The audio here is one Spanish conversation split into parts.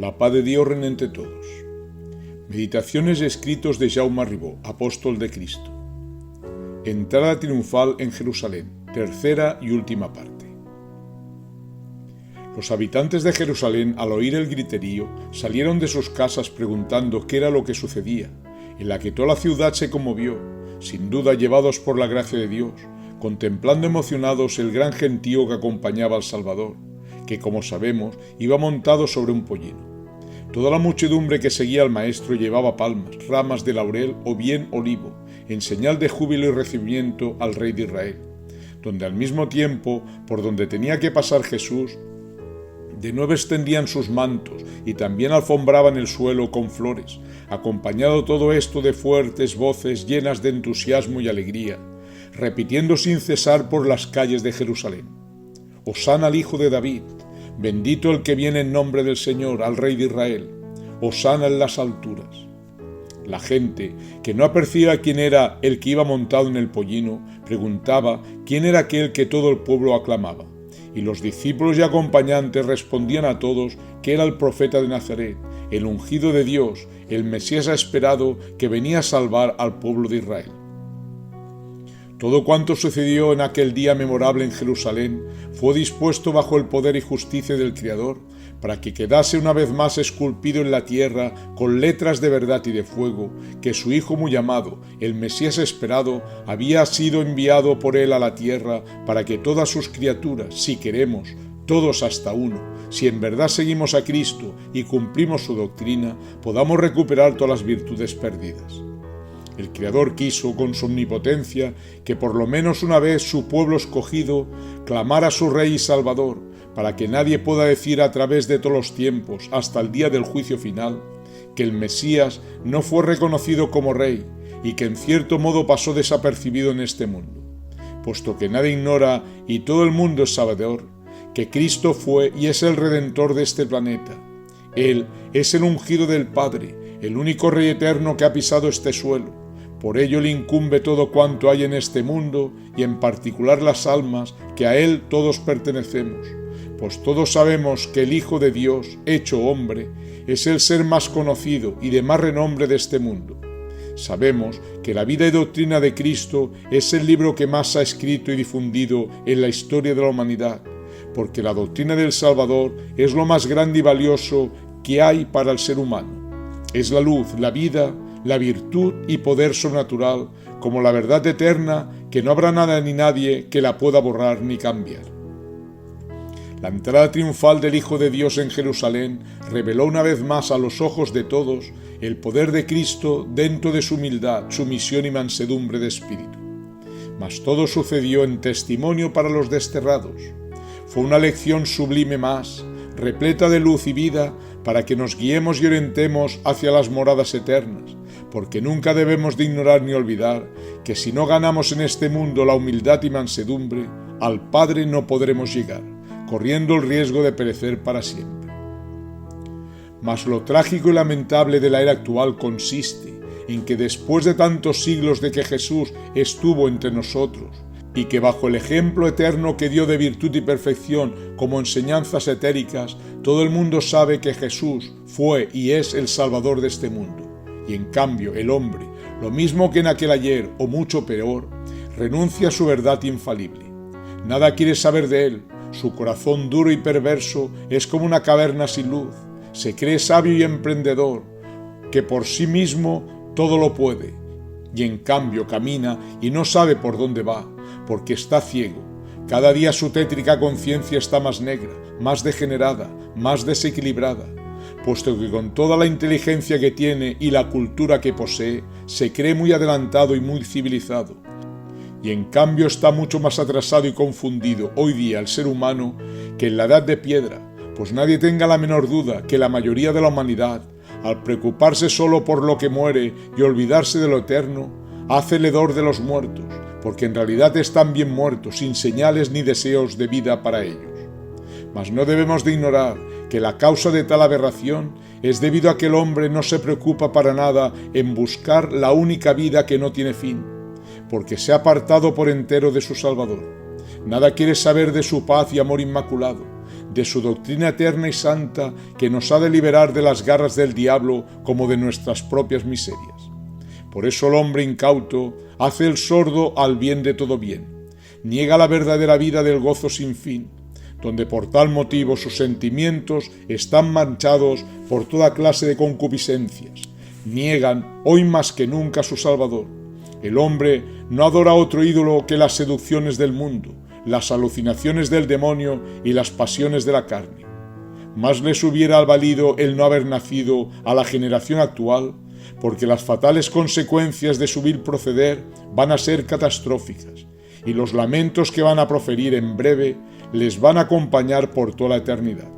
La paz de Dios reine entre todos. Meditaciones y escritos de Jaume Ribó, apóstol de Cristo. Entrada triunfal en Jerusalén, tercera y última parte. Los habitantes de Jerusalén, al oír el griterío, salieron de sus casas preguntando qué era lo que sucedía, en la que toda la ciudad se conmovió, sin duda llevados por la gracia de Dios, contemplando emocionados el gran gentío que acompañaba al Salvador, que, como sabemos, iba montado sobre un pollino. Toda la muchedumbre que seguía al Maestro llevaba palmas, ramas de laurel o bien olivo, en señal de júbilo y recibimiento al Rey de Israel, donde al mismo tiempo, por donde tenía que pasar Jesús, de nuevo extendían sus mantos y también alfombraban el suelo con flores, acompañado todo esto de fuertes voces llenas de entusiasmo y alegría, repitiendo sin cesar por las calles de Jerusalén: Hosana al Hijo de David, bendito el que viene en nombre del Señor, al Rey de Israel, Hosana en las alturas. La gente, que no apercibía quién era el que iba montado en el pollino, preguntaba quién era aquel que todo el pueblo aclamaba. Y los discípulos y acompañantes respondían a todos que era el profeta de Nazaret, el ungido de Dios, el Mesías esperado que venía a salvar al pueblo de Israel. Todo cuanto sucedió en aquel día memorable en Jerusalén fue dispuesto bajo el poder y justicia del Creador, para que quedase una vez más esculpido en la tierra con letras de verdad y de fuego, que su Hijo muy amado, el Mesías esperado, había sido enviado por él a la tierra para que todas sus criaturas, si queremos, todos hasta uno, si en verdad seguimos a Cristo y cumplimos su doctrina, podamos recuperar todas las virtudes perdidas. El Creador quiso, con su omnipotencia, que por lo menos una vez su pueblo escogido clamara a su Rey y Salvador, para que nadie pueda decir a través de todos los tiempos, hasta el día del juicio final, que el Mesías no fue reconocido como Rey y que en cierto modo pasó desapercibido en este mundo, puesto que nadie ignora y todo el mundo es sabedor que Cristo fue y es el Redentor de este planeta. Él es el ungido del Padre, el único Rey eterno que ha pisado este suelo. Por ello le incumbe todo cuanto hay en este mundo y en particular las almas que a Él todos pertenecemos, pues todos sabemos que el Hijo de Dios, hecho hombre, es el ser más conocido y de más renombre de este mundo. Sabemos que la vida y doctrina de Cristo es el libro que más ha escrito y difundido en la historia de la humanidad, porque la doctrina del Salvador es lo más grande y valioso que hay para el ser humano. Es la luz, la vida, la virtud y poder sobrenatural, como la verdad eterna, que no habrá nada ni nadie que la pueda borrar ni cambiar. La entrada triunfal del Hijo de Dios en Jerusalén reveló una vez más a los ojos de todos el poder de Cristo dentro de su humildad, sumisión y mansedumbre de espíritu. Mas todo sucedió en testimonio para los desterrados. Fue una lección sublime más, repleta de luz y vida, para que nos guiemos y orientemos hacia las moradas eternas, porque nunca debemos de ignorar ni olvidar que si no ganamos en este mundo la humildad y mansedumbre, al Padre no podremos llegar, corriendo el riesgo de perecer para siempre. Mas lo trágico y lamentable de la era actual consiste en que después de tantos siglos de que Jesús estuvo entre nosotros, y que bajo el ejemplo eterno que dio de virtud y perfección como enseñanzas etéricas, todo el mundo sabe que Jesús fue y es el Salvador de este mundo. Y en cambio el hombre, lo mismo que en aquel ayer o mucho peor, renuncia a su verdad infalible. Nada quiere saber de él, su corazón duro y perverso es como una caverna sin luz, se cree sabio y emprendedor, que por sí mismo todo lo puede, y en cambio camina y no sabe por dónde va, porque está ciego. Cada día su tétrica conciencia está más negra, más degenerada, más desequilibrada, puesto que con toda la inteligencia que tiene y la cultura que posee, se cree muy adelantado y muy civilizado. Y en cambio está mucho más atrasado y confundido hoy día el ser humano que en la edad de piedra, pues nadie tenga la menor duda que la mayoría de la humanidad, al preocuparse solo por lo que muere y olvidarse de lo eterno, hace el hedor de los muertos, porque en realidad están bien muertos, sin señales ni deseos de vida para ellos. Mas no debemos de ignorar que la causa de tal aberración es debido a que el hombre no se preocupa para nada en buscar la única vida que no tiene fin, porque se ha apartado por entero de su Salvador. Nada quiere saber de su paz y amor inmaculado, de su doctrina eterna y santa que nos ha de liberar de las garras del diablo como de nuestras propias miserias. Por eso el hombre incauto hace el sordo al bien de todo bien, niega la verdadera vida del gozo sin fin, donde por tal motivo sus sentimientos están manchados por toda clase de concupiscencias, niegan hoy más que nunca a su Salvador. El hombre no adora otro ídolo que las seducciones del mundo, las alucinaciones del demonio y las pasiones de la carne. Más les hubiera valido el no haber nacido a la generación actual, porque las fatales consecuencias de su vil proceder van a ser catastróficas, y los lamentos que van a proferir en breve les van a acompañar por toda la eternidad.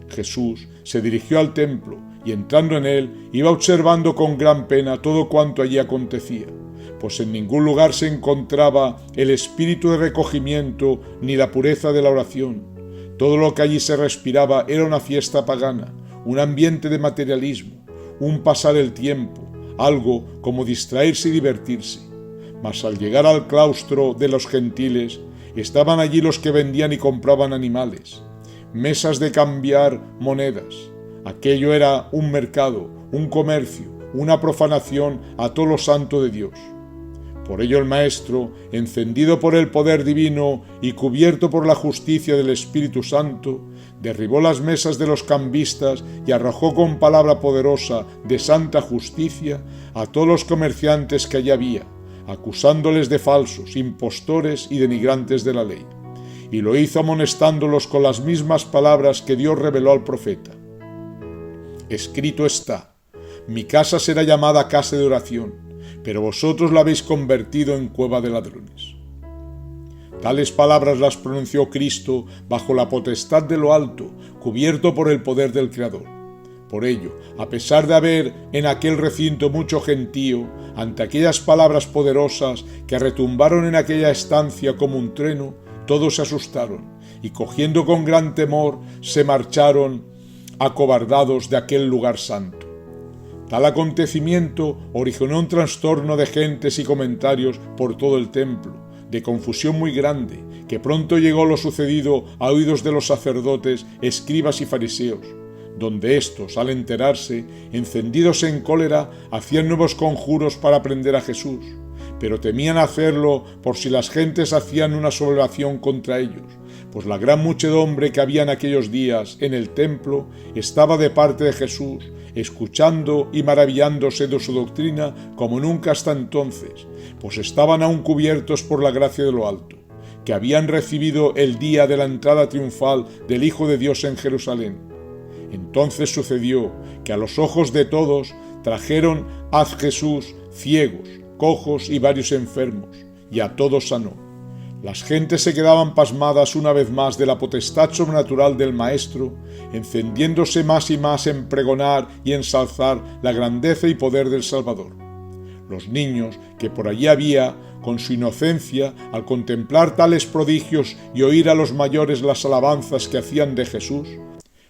Jesús se dirigió al templo y entrando en él iba observando con gran pena todo cuanto allí acontecía, pues en ningún lugar se encontraba el espíritu de recogimiento ni la pureza de la oración. Todo lo que allí se respiraba era una fiesta pagana, un ambiente de materialismo, un pasar el tiempo, algo como distraerse y divertirse. Mas al llegar al claustro de los gentiles, estaban allí los que vendían y compraban animales, mesas de cambiar monedas. Aquello era un mercado, un comercio, una profanación a todo lo santo de Dios. Por ello el Maestro, encendido por el poder divino y cubierto por la justicia del Espíritu Santo, derribó las mesas de los cambistas y arrojó con palabra poderosa de santa justicia a todos los comerciantes que allí había, acusándoles de falsos, impostores y denigrantes de la ley. Y lo hizo amonestándolos con las mismas palabras que Dios reveló al profeta. Escrito está: mi casa será llamada casa de oración, pero vosotros la habéis convertido en cueva de ladrones. Tales palabras las pronunció Cristo bajo la potestad de lo alto, cubierto por el poder del Creador. Por ello, a pesar de haber en aquel recinto mucho gentío, ante aquellas palabras poderosas que retumbaron en aquella estancia como un trueno, todos se asustaron y cogiendo con gran temor se marcharon acobardados de aquel lugar santo. Tal acontecimiento originó un trastorno de gentes y comentarios por todo el templo, de confusión muy grande, que pronto llegó lo sucedido a oídos de los sacerdotes, escribas y fariseos, donde éstos, al enterarse, encendidos en cólera, hacían nuevos conjuros para prender a Jesús, pero temían hacerlo por si las gentes hacían una sublevación contra ellos, pues la gran muchedumbre que había en aquellos días en el templo estaba de parte de Jesús, escuchando y maravillándose de su doctrina como nunca hasta entonces, pues estaban aún cubiertos por la gracia de lo alto, que habían recibido el día de la entrada triunfal del Hijo de Dios en Jerusalén. Entonces sucedió que a los ojos de todos trajeron a Jesús ciegos, cojos y varios enfermos, y a todos sanó. Las gentes se quedaban pasmadas una vez más de la potestad sobrenatural del Maestro, encendiéndose más y más en pregonar y ensalzar la grandeza y poder del Salvador. Los niños que por allí había, con su inocencia, al contemplar tales prodigios y oír a los mayores las alabanzas que hacían de Jesús,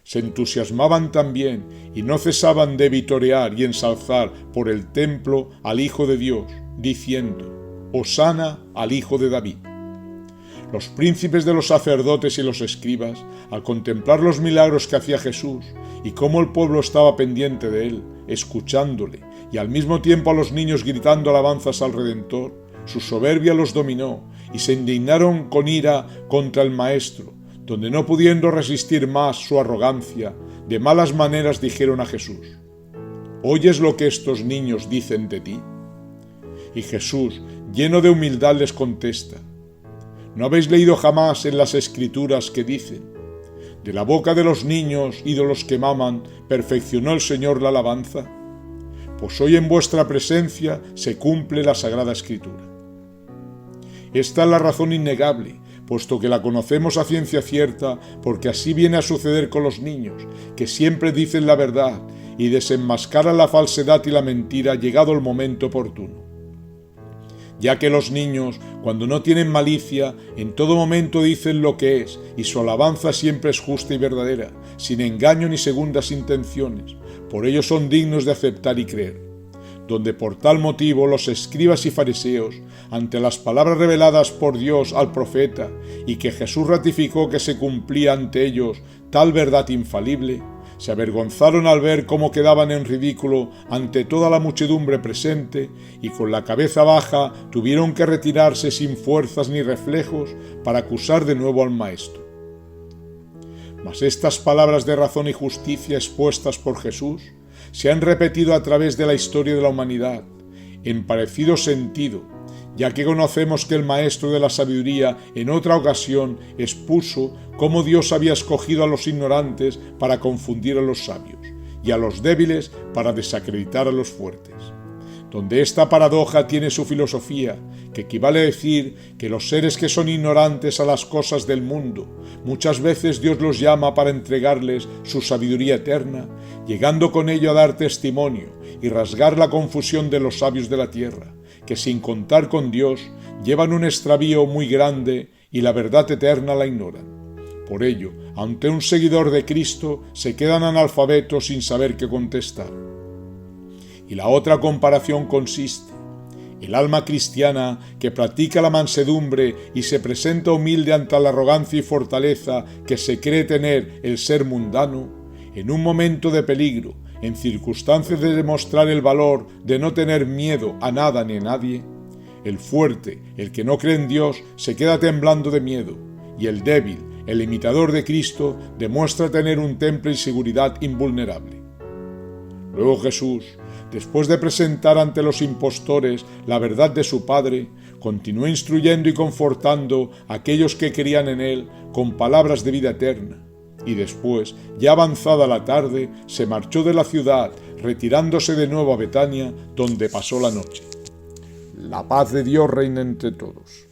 se entusiasmaban también y no cesaban de vitorear y ensalzar por el templo al Hijo de Dios, diciendo: Hosana al Hijo de David. Los príncipes de los sacerdotes y los escribas, al contemplar los milagros que hacía Jesús y cómo el pueblo estaba pendiente de él, escuchándole, y al mismo tiempo a los niños gritando alabanzas al Redentor, su soberbia los dominó y se indignaron con ira contra el Maestro, donde no pudiendo resistir más su arrogancia, de malas maneras dijeron a Jesús: ¿oyes lo que estos niños dicen de ti? Y Jesús, lleno de humildad, les contesta: ¿no habéis leído jamás en las Escrituras que dicen: de la boca de los niños y de los que maman perfeccionó el Señor la alabanza? Pues hoy en vuestra presencia se cumple la Sagrada Escritura. Esta es la razón innegable, puesto que la conocemos a ciencia cierta, porque así viene a suceder con los niños, que siempre dicen la verdad y desenmascaran la falsedad y la mentira llegado el momento oportuno. Ya que los niños, cuando no tienen malicia, en todo momento dicen lo que es, y su alabanza siempre es justa y verdadera, sin engaño ni segundas intenciones. Por ello son dignos de aceptar y creer. donde por tal motivo los escribas y fariseos, ante las palabras reveladas por Dios al profeta y que Jesús ratificó que se cumplía ante ellos tal verdad infalible, se avergonzaron al ver cómo quedaban en ridículo ante toda la muchedumbre presente y con la cabeza baja tuvieron que retirarse sin fuerzas ni reflejos para acusar de nuevo al Maestro. Mas estas palabras de razón y justicia expuestas por Jesús se han repetido a través de la historia de la humanidad, en parecido sentido, ya que conocemos que el Maestro de la Sabiduría en otra ocasión expuso cómo Dios había escogido a los ignorantes para confundir a los sabios, y a los débiles para desacreditar a los fuertes. Donde esta paradoja tiene su filosofía, que equivale a decir que los seres que son ignorantes a las cosas del mundo, muchas veces Dios los llama para entregarles su sabiduría eterna, llegando con ello a dar testimonio y rasgar la confusión de los sabios de la tierra, que sin contar con Dios llevan un extravío muy grande y la verdad eterna la ignoran. Por ello, ante un seguidor de Cristo se quedan analfabetos sin saber qué contestar. Y la otra comparación consiste: el alma cristiana que practica la mansedumbre y se presenta humilde ante la arrogancia y fortaleza que se cree tener el ser mundano, en un momento de peligro, en circunstancias de demostrar el valor de no tener miedo a nada ni a nadie, el fuerte, el que no cree en Dios, se queda temblando de miedo, y el débil, el imitador de Cristo, demuestra tener un temple y seguridad invulnerable. Luego Jesús, después de presentar ante los impostores la verdad de su Padre, continuó instruyendo y confortando a aquellos que creían en Él con palabras de vida eterna, y después, ya avanzada la tarde, se marchó de la ciudad, retirándose de nuevo a Betania, donde pasó la noche. La paz de Dios reina entre todos.